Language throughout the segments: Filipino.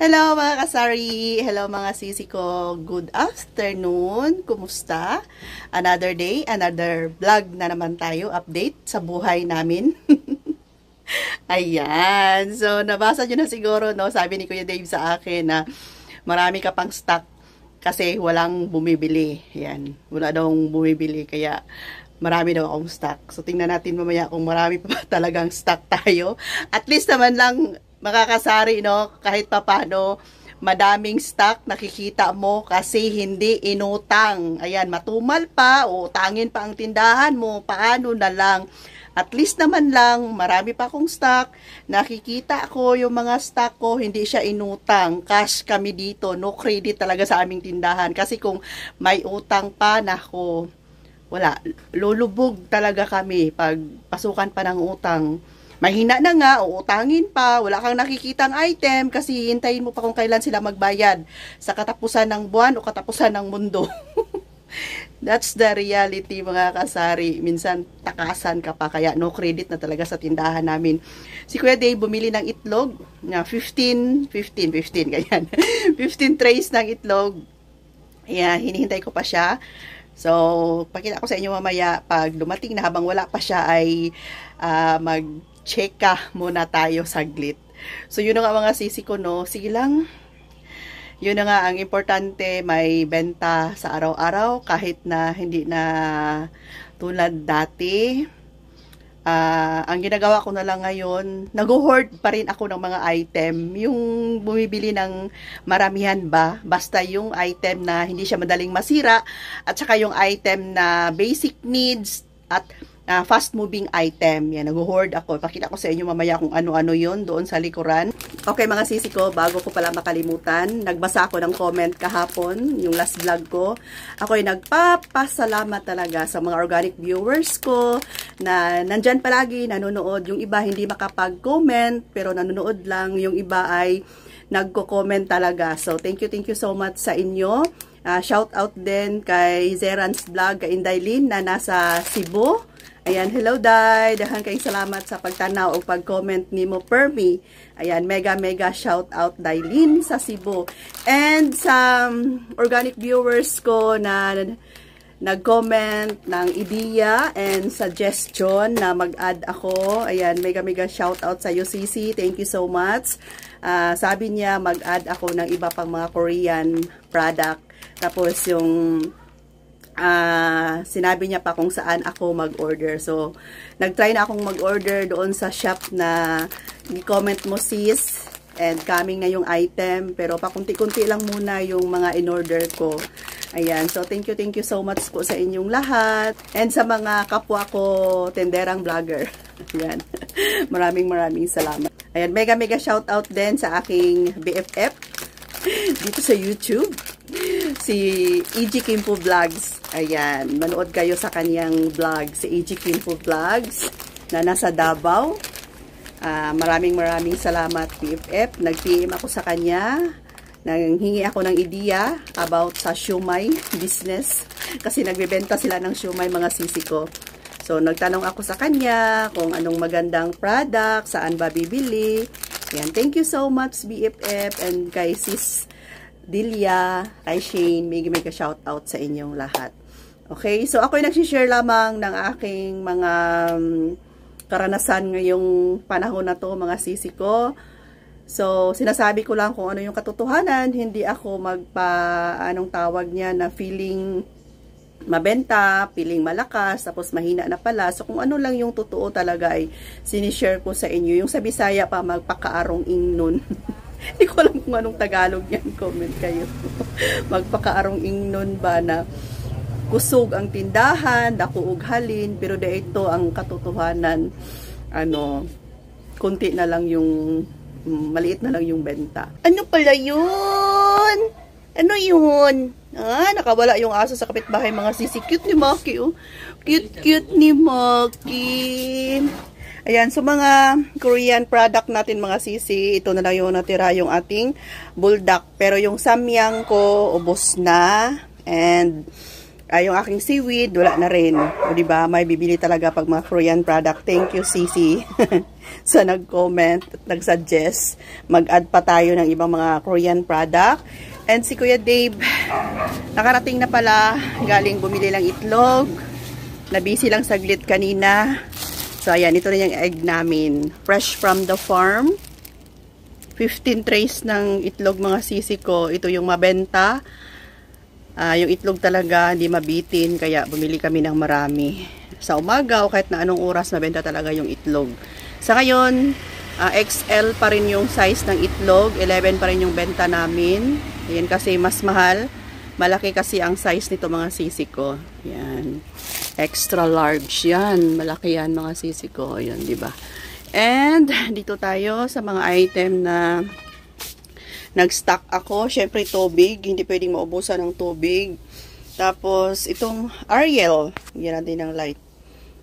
Hello mga kasari! Hello mga sisi ko! Good afternoon! Kumusta? Another day, another vlog na naman tayo. Update sa buhay namin. Ayan. So, nabasa nyo na siguro, no? Sabi ni Kuya Dave sa akin na marami ka pang stock kasi walang bumibili. Ayan. Wala daw bumibili. Kaya marami daw akong stock. So, tingnan natin mamaya kung marami pa talagang stock tayo. At least naman lang makakasari, no? Kahit papano, madaming stock nakikita mo kasi hindi inutang. Ayan, matumal pa, utangin pa ang tindahan mo, paano na lang. At least naman lang, marami pa akong stock. Nakikita ko yung mga stock ko, hindi siya inutang. Cash kami dito, no credit talaga sa aming tindahan. Kasi kung may utang pa, nako, wala, lulubog talaga kami pag pasukan pa ng utang. Mahina na nga, uutangin pa, wala kang nakikitang item kasi hintayin mo pa kung kailan sila magbayad sa katapusan ng buwan o katapusan ng mundo. That's the reality mga kasari. Minsan takasan ka pa kaya no credit na talaga sa tindahan namin. Si Kuya Dave bumili ng itlog na 15 ganyan. 15 trays ng itlog. Ayan, hinihintay ko pa siya. So, pakita ko sa inyo mamaya pag dumating na habang wala pa siya ay mag-checka muna tayo saglit. So, yun na nga mga sisi ko, no? Sige lang. Yun na nga, ang importante, may benta sa araw-araw kahit na hindi na tulad dati. Ang ginagawa ko na lang ngayon, nag-hoard pa rin ako ng mga item. Yung bumibili ng maramihan ba, basta yung item na hindi siya madaling masira, at saka yung item na basic needs at fast moving item. Yan, nag-hoard ako. Pakita ko sa inyo mamaya kung ano-ano yun doon sa likuran. Okay mga sisi ko, bago ko pala makalimutan, nagbasa ako ng comment kahapon, yung last vlog ko. Ako ay nagpapasalamat talaga sa mga organic viewers ko na nandyan palagi, nanonood. Yung iba hindi makapag-comment, pero nanonood lang. Yung iba ay nagko-comment talaga. So, thank you so much sa inyo. Shout out din kay Zeran's Vlog, kay Indaylin na nasa Cebu. Ayan, hello Day. Dahan kayong salamat sa pagtanaw o pag-comment ni mo Permi. Ayan, mega shout out Daylin sa Cebu. And sa organic viewers ko na nag-comment ng idea and suggestion na mag-add ako. Ayan, mega shout out sa iyo Sisi. Thank you so much. Sabi niya mag-add ako ng iba pang mga Korean product. Tapos yung sinabi niya pa kung saan ako mag-order. So, nag-try na akong mag-order doon sa shop na i-comment mo sis. And coming na yung item. Pero pakunti-kunti lang muna yung mga in-order ko. Ayan. So, thank you so much po sa inyong lahat. And sa mga kapwa ko, tenderang vlogger. Ayan. maraming salamat. Ayan. Mega shout out din sa aking BFF dito sa YouTube. Si EG Kimpo Vlogs. Ayan, manood kayo sa kanyang vlog, si EG Kimpo Vlogs na nasa Davao. Maraming salamat BFF. Nag-PM ako sa kanya. Nanghingi ako ng idea about sa siomai business. Kasi nagbebenta sila ng siomai mga sisi ko. So, nagtanong ako sa kanya kung anong magandang product, saan ba bibili. Ayan, thank you so much BFF and kay sis Delia, kay Shane, mega shout out sa inyong lahat. Okay, so ako'y nagsishare lamang ng aking mga karanasan ngayong panahon na to mga sisi ko. So, sinasabi ko lang kung ano yung katotohanan, hindi ako anong tawag niya na feeling mabenta, feeling malakas, tapos mahina na pala. So, kung ano lang yung totoo talaga ay sinishare ko sa inyo. Yung sa Bisaya pa, magpakaarong ingnon. Hindi ko alam kung anong Tagalog yan. Comment kayo. Magpakaarong ingnon ba na kusog ang tindahan, dakuog halin, pero dito ang katotohanan, kunti na lang yung, maliit na lang yung benta. Ano pala yun? Ano yun? Nakawala yung aso sa kapitbahay mga sisi. Cute ni Maki, oh. Cute ni Maki. Ayan, so mga Korean product natin mga sisi, ito na lang yung natira yung ating buldak. Pero yung samyang ko, ubos na. And yung aking seaweed, wala na rin. O, diba? May bibili talaga pag mga Korean product. Thank you, Sisi. sa nag-comment at nag-suggest. Mag-add pa tayo ng ibang mga Korean product. And si Kuya Dave, nakarating na pala. Galing bumili lang itlog. Nabisi lang saglit kanina. So, ayan. Ito na yung egg namin. Fresh from the farm. 15 trays ng itlog mga sisi ko. Ito yung mabenta. Yung itlog talaga hindi mabitin, kaya bumili kami ng marami. Sa umaga o kahit na anong oras, mabenta talaga yung itlog. Sa ngayon, XL pa rin yung size ng itlog, 11 pa rin yung benta namin. Ayan kasi mas mahal. Malaki kasi ang size nito mga sisi ko. Yan. Extra large yan. Malaki yan mga sisi ko. Ayan, di ba? And dito tayo sa mga item na nag-stock ako. Syempre, tubig. Hindi pwedeng maubusan ng tubig. Tapos, itong Ariel. Yan natin ng light.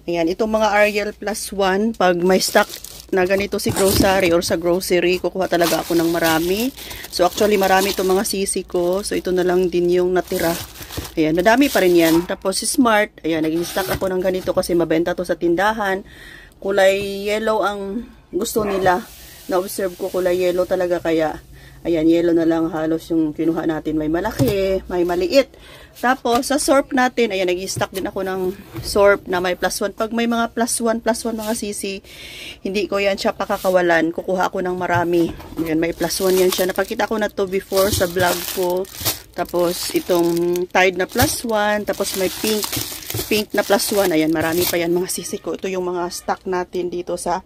Ayan, itong mga Ariel plus 1. Pag may stock na ganito si grocery or sa grocery, kukuha talaga ako ng marami. So, actually, marami itong mga sisi ko. So, ito na lang din yung natira. Ayan, madami pa rin yan. Tapos, si Smart. Ayan, nag-stock ako ng ganito kasi mabenta to sa tindahan. Kulay yellow ang gusto nila. Na-observe ko kulay yellow talaga kaya ayan, yellow na lang halos yung kinuha natin. May malaki, may maliit. Tapos, sa sorb natin, ayan, nag-stock din ako ng sorb na may plus 1. Pag may mga plus 1 mga sisi, hindi ko yan siya pakakawalan. Kukuha ako ng marami. Ayan, may plus 1 yan siya. Napakita ko na to before sa vlog ko. Tapos, itong Tide na plus 1. Tapos, may pink na plus 1. Ayan, marami pa yan mga sisi ko. Ito yung mga stock natin dito sa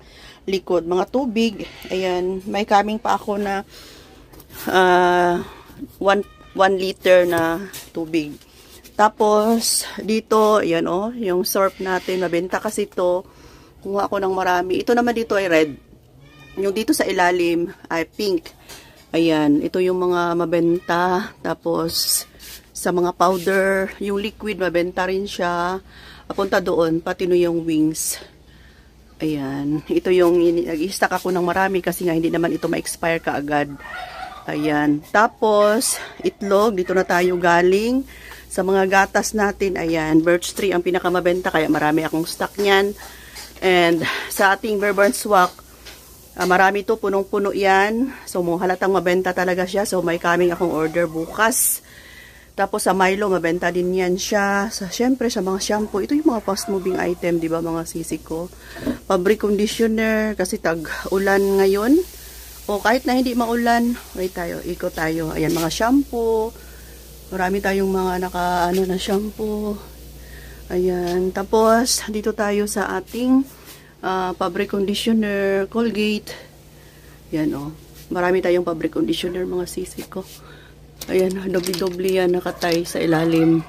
likod. Mga tubig. Ayan, may coming pa ako na 1 liter na tubig. Tapos, dito, ayan yung sorb natin, mabenta kasi ito. Kuha ako ng marami. Ito naman dito ay red. Yung dito sa ilalim ay pink. Ayan, ito yung mga mabenta. Tapos, sa mga powder, yung liquid, mabenta rin siya. Papunta doon, pati no yung wings. Ayan, ito yung nag-stock ako ng marami kasi nga hindi naman ito ma-expire kaagad. Ayan. Tapos, itlog. Dito na tayo galing. Sa mga gatas natin, ayan. Birch tree ang pinakamabenta. Kaya marami akong stock niyan. And sa ating Verburn Swak, marami to. Punong-puno yan. So, halatang mabenta talaga siya. So, may coming akong order bukas. Tapos, sa Milo, mabenta din yan siya. Siyempre, sa mga shampoo. Ito yung mga fast-moving item, di ba mga sisi ko? Fabric conditioner. Kasi tag-ulan ngayon. O kahit na hindi maulan, ikot tayo. Ayan, mga shampoo. Marami tayong mga na shampoo. Ayan. Tapos, dito tayo sa ating fabric conditioner, Colgate. Ayan, marami tayong fabric conditioner, mga sisi ko. Ayan, doble-doble yan nakatay sa ilalim.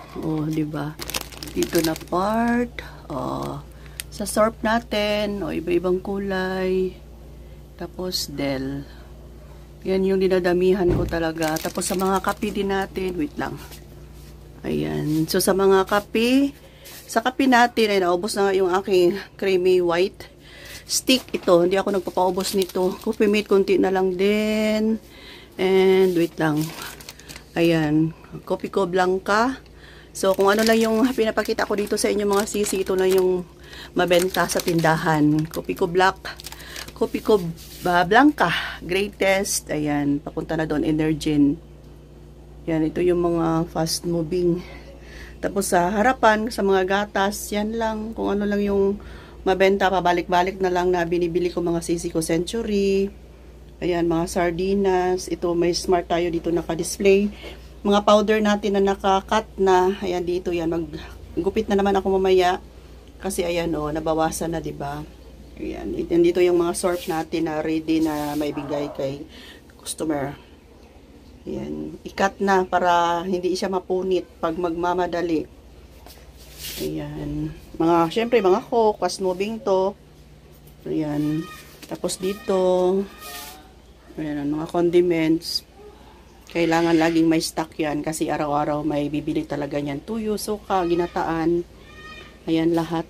Diba? Dito na part. Sa sorb natin, iba-ibang kulay. Tapos, Del. Yan yung dinadamihan ko talaga. Tapos, sa mga kape din natin, wait lang. Ayan. So, sa mga kape, sa kape natin, ay naubos na nga yung aking creamy white stick. Ito, hindi ako nagpapaubos nito. Coffee mate, konti na lang din. And, wait lang. Ayan. Coffee ko blanca. So, kung ano lang yung pinapakita ko dito sa inyo mga sisi, ito na yung mabenta sa tindahan. Coffee ko black. Coffee ko blanca, greatest. Ayan, papunta na doon, Energen. Yan, ito yung mga fast moving. Tapos sa harapan, sa mga gatas, yan lang. Kung ano lang yung mabenta, pabalik-balik na lang na binibili ko mga sisi ko. Century. Ayan, mga sardinas. Ito, may Smart tayo dito naka-display. Mga powder natin na naka-cut na. Ayan, dito yan. Maggupit na naman ako mamaya. Kasi ayan, nabawasan na, diba? Ayan, dito yung mga sorb natin na ready na maibigay kay customer. Ayan, ikat na para hindi siya mapunit pag magmamadali. Ayan, syempre mga coke, fast moving to. Ayan, tapos dito, ayan, mga condiments. Kailangan laging may stock yan kasi araw-araw may bibili talaga yan. Tuyo, suka, ginataan. Ayan, lahat.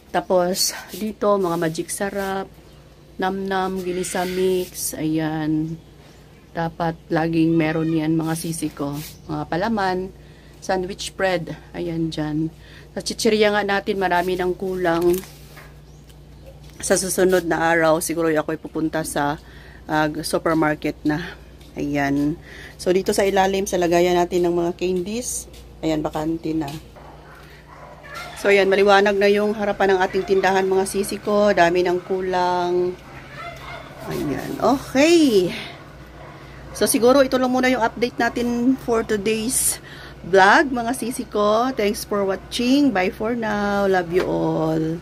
Tapos, dito, mga magic sarap, namnam, ginisa mix, ayan. Dapat laging meron yan mga sisi ko. Mga palaman, Sandwich bread. Ayan dyan. Sa chichirya nga natin, marami ng kulang. Sa susunod na araw, siguro ako ay pupunta sa supermarket na. Ayan. So, dito sa ilalim, sa lagayan natin ng mga candies. Ayan, bakante na. So, ayan, maliwanag na yung harapan ng ating tindahan, mga sisi ko. Dami ng kulang. Ayan. Okay. So, siguro ito lang muna yung update natin for today's vlog, mga sisi ko. Thanks for watching. Bye for now. Love you all.